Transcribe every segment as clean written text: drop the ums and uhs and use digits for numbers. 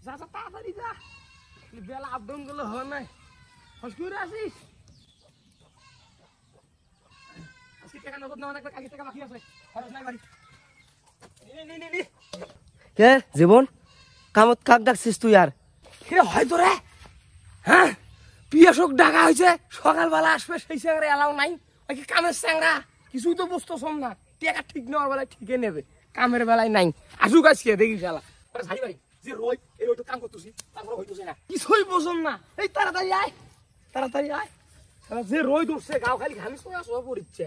যা যা তাড়াতাড়ি যা, বেলা আপডাউন করলে হয় নাই। হসকুরে আসিস আজকে টাকা নগদ নেওয়া লাগবে, কালকে টাকা বাকি আছে। খরচ নাই বাড়ি। কে জীবন কামত কাক ডাকছিস তুই আর? কিরে হয়তো রে, হ্যাঁ পিয়াসক ডাকা হয়েছে, সকালবেলা আসবে সেই চ্যাংরা এলাও নাই। ওই কি কামের চ্যাংরা কিছুই তো বুঝতো শোন না, টাকা ঠিক নেওয়ার বেলায় ঠিকই নেবে, কামের বেলায় নাই। আসুক আজকে দেখি শালা ভাই ভাই যে রই এই রই তো কাম করতেছি, তারপরে হইতেছে না, কিছুই বোঝন না। এই তাড়াতাড়ি আয়, তাড়াতাড়ি আয়, যে রই ধরছে গাও খালি ঘামি সোয়া সোয়া পড়িচ্ছে।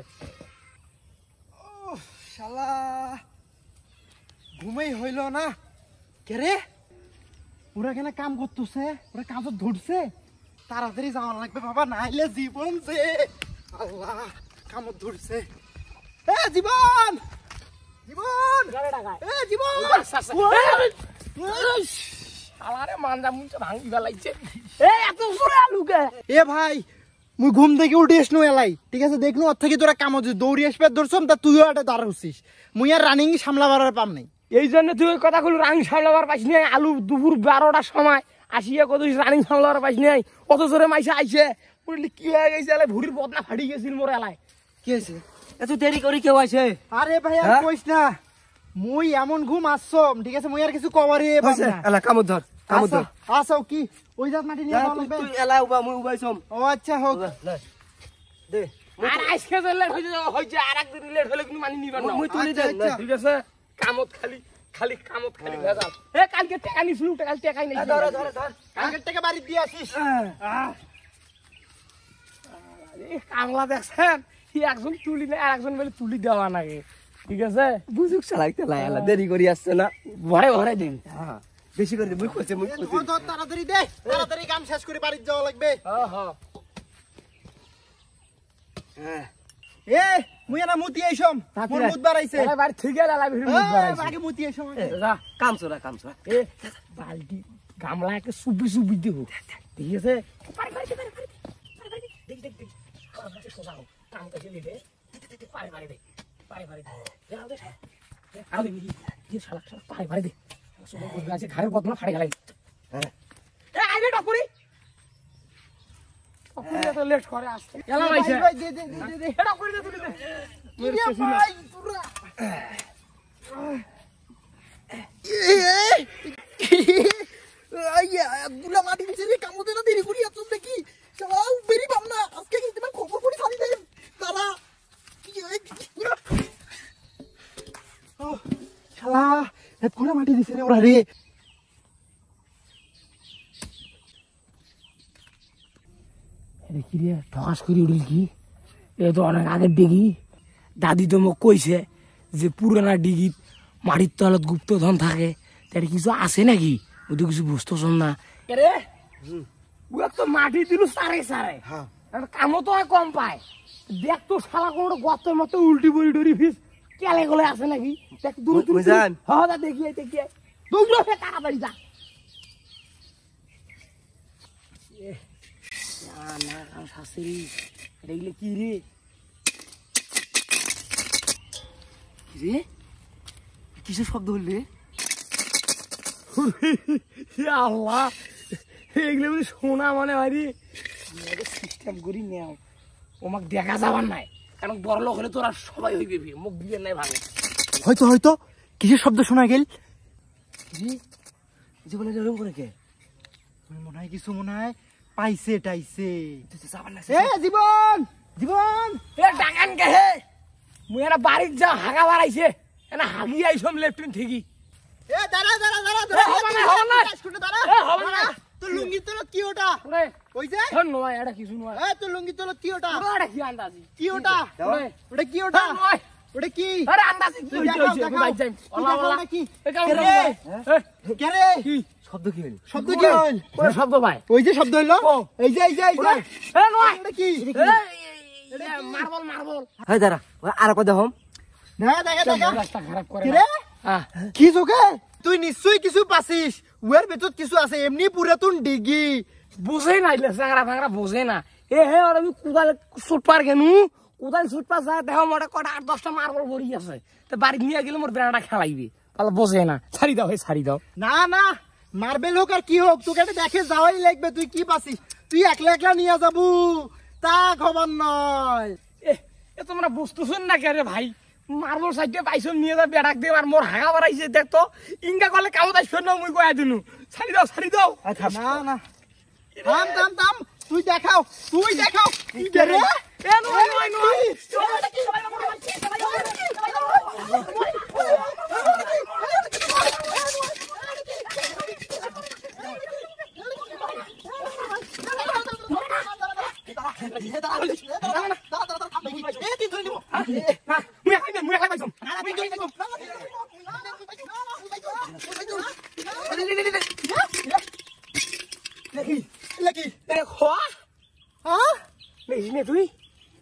শালা ঘুমাই হইল না কে রে? ওরা কেন কাম করতেছে? ওরা কাজত ধরছে, তাড়াতাড়ি যাওয়া লাগবে বাবা, নাইলে জীবন যে আল্লাহ কামত ধরছে। এ জীবন, জীবন, এ জীবন, শালারে মানজা মুঞ্চা ভাঙি ফেলাইছে। এই এত জোরে আলুকে এ ভাই মুই ঘুম থেকে উঠে এসনু এলাই, ঠিক আছে দেখলু ওর থেকে তোরা কামত দৌড়ি আসবে ধরছম, তা তুইও একটা দাঁড়াচ্ছিস, মুই আর রানিং সামলাবার পাম নাই। এই জন্য তুই ওই কথাগুলো রানিং সামলাবার পাইস নাই। আলু দুপুর 12টার সময় আসিয়া কত রানিং সামলাবার পাইস নাই, কত জোরে মাইসা আইছে, বুঝলি কি হয়ে গেছে, এলাই ভুড়ির বদনা ফাটি গেছিল মোর এলাই। কি হয়েছে এত দেরি করে কেউ আছে? আরে ভাই আর কইস না, মুই এমন ঘুম আসছম, ঠিক আছে মুই আর কিছু কভারে পাম না। এলা কামত ধর, কামত ধর। আসাও কি ওই জাত মাটি নিয়ে যাওয়া লাগবে? তুই এলা উবা মুই উবাইছম। ও আচ্ছা হোক দে আর আজকে যে লেট হইছে আর একদিন লেট হলে কিন্তু মানি নিবার না। মুই তুলি দে। ঠিক আছে কামত খালি খালি কামত খালি ভেজাল। এ কালকে টাকা নিছিল, কাল টাকাই নাই। ধর ধর ধর, কালকের টাকা বাড়ি দিয়ে আসিস। এই কামলা দেখছেন, একজন তুলি নেই আর একজন বলে তুলি দেওয়া নাকি, ঠিক আছে বুঝুক চালাইতে লাই এলা দেরি করে আসছে না, ভরে ভরে দিন। হ্যাঁ বেশি করে মুই কইছে মুই কইছে। ধর তাড়াতাড়ি দে, তাড়াতাড়ি কাম শেষ করে বাড়ি যাওয়া লাগবে। হ্যাঁ এ মুই না মুতি আইছম, মোর মুত বাড়াইছে। বাড়ি ঠিক আছে লাইভ ভিডিও আগে মুতি আইছম। যা কাম চোরা কাম চোরা। এ বালতি গামলা একটা সুবি সুবি দেব, ঠিক আছে পারে পারে পারে পারে দেখ দেখ দেখ কামটা সোজা হোক, কামটা চলে দে পারে পারে দে পারে পারে দে যাও দে আর দেখি কি শালা শালা পারে পারে দে সোজা বুঝবে আছে ঘরের বদনা ফাড়ে গেলাই। হ্যাঁ এ আইবে টপুরি টপুরি এত লেট করে আসছে এলা ভাইছে ভাই দে দে দে দে। এটা করে দে তুই দে কি রে ভাই তোরা? আইয়া দুলা মাটি দিছে রে, কামতে না দেরি করি এত দেখি শালা বেরি পাম না আজকে, কিন্তু তোমার খবর করে ছাড়ি দেন তারা শালা এত গুলা মাটি দিছে রে ওরা রে। কি রে ঠকাস করে উঠল কি, এ তো অনেক আগের ডিগি। দাদি তো মোক কইছে যে পুরানা ডিগিত মাটির তলত গুপ্তধন থাকে, তার কিছু আছে নাকি, ও তো কিছু বুঝতেছ না। রে তো মাটি দিল সারে সারে, কামও তো হয় কম পায়। দেখ তো শালা কোনো গর্তের মতো উল্টি বড়ি ডরি ফিস কেলে গলে আছে নাকি, দেখ দূর দূর হ্যাঁ দেখিয়ে দেখিয়ে দৌড়ো সে তাড়াতাড়ি যা। না শাশুড়ি দেখলে কি রে, রে কিসের শব্দ হইলে? আল্লাহ এগুলো বলি শোনা মানে ভারি সিস্টেম করি নেও, ওমাক দেখা যাবার নাই, কারণ বড় লোক হলে তোরা সবাই হইবে মুখ বিয়ে নাই ভাঙে। হয়তো হয়তো কিসের শব্দ শোনা গেল? জীবনে এরকম করে কে মনে হয় কিছু মনে হয় পাইছে টাইছে। যাবার না এ জীবন, জীবন এ ডাকান কে হে, মুই এনা বাড়ির যা হাগা বাড়াইছে, এনা হাগি আইছম লেফটিন ঠিকই। এ দাঁড়া দাঁড়া দাঁড়া এ হবে না হবে না, দাঁড়া এ হবে না, তোর লুঙ্গি তোলা কি ওটা? ওরে ওই যে নয় এটা কিছু নয়, এ তোর লুঙ্গি তোলা কি ওটা? ওরে কি আন্দাজি কি ওটা? ওরে ওটা কি ওটা? নয় ওটা কি? আরে আন্দাজি কি হইছে আমি বাইক যাই আল্লাহ আল্লাহ কি এ কাম কে রে, কে রে? কি শব্দ কি হইল? শব্দ কি হইল? ওরে শব্দ ভাই, ওই যে শব্দ হইলো, এই যে এই যে এই যে এ নয় এটা কি? মার্বল মার্বল হয় দাঁড়া আর কথা হম না দেখা দেখা রাস্তা খারাপ করে কি রে? হ্যাঁ কি চোখে তুই নিশ্চয়ই কিছু পাছিস, ওর ভেতর কিছু আছে, এমনি পুরাতন ডিগি বুঝে না ইলে সাংরা ফাংরা বুঝে না। এ হে আর আমি কুদাল সুট পার কেন কুদাল সুট পার যায় দেখো মোটা কটা 8-10টা মার্বল ভরি আছে, তো বাড়ি নিয়ে গেলে মোর বেড়াটা খেলাইবে, তাহলে বোঝে না, ছাড়ি দাও, ছাড়ি দাও। না না, মার্বেল হোক আর কি হোক, তোকে এটা দেখে যাওয়াই লাগবে। তুই কি পাসি? তুই একলা একলা নিয়ে যাবো তা খবর নয়। এ তোমরা বুঝতেছেন না কে ভাই? মার্বল সাইডে পাইছন নিয়ে যা বেড়াক দিয়ে আর মোর হাগা বাড়াইছে দেখতো। ইনকা করলে কামত আসবে না, মুই কয়া দিনু। ছাড়ি দাও, ছাড়ি দাও। না না, থাম থাম থাম, তুই দেখাও, তুই দেখাও। কে রে? এ নয় নয় নয়, তুই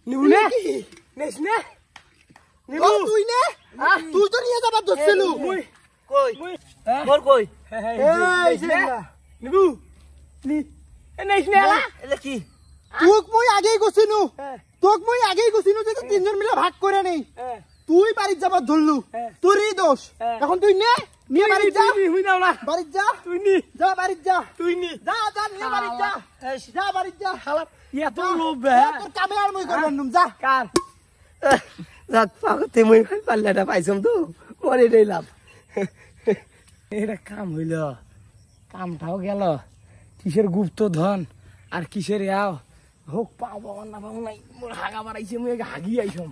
নিবু না, তুই নে, তুই তো নিয়ে যাবার ধরছিল। কই মোর কই এই যে নিবু নি নেইস না এলে কি তোক মই আগেই গছিনু, তোক মই আগেই গছিনু যে তিনজন মিলে ভাগ করে নেই। তুই বাড়ি যাবার ধরলু, তোরই দোষ। এখন তুই নে, নিয়ে বাড়ি যা। হুই নাও না, বাড়ি যা, তুই নি, যা বাড়ি যা, তুই নি। যা যা, নিয়ে বাড়ি যা, যা বাড়ি যা। শালা এত লোভ তোর কামে আর মই করবেন নুম, যা। কার রাত পাকতে মই পাল্লাটা পাইছম তো মনে রইলাম। এটা কাম হইল, কামটাও গেল। কিসের গুপ্ত ধন আর কিসের হোক পাও পাবো না পাবো নাই, মোর হাগা বাড়াইছে, মুই হাগি আইসম।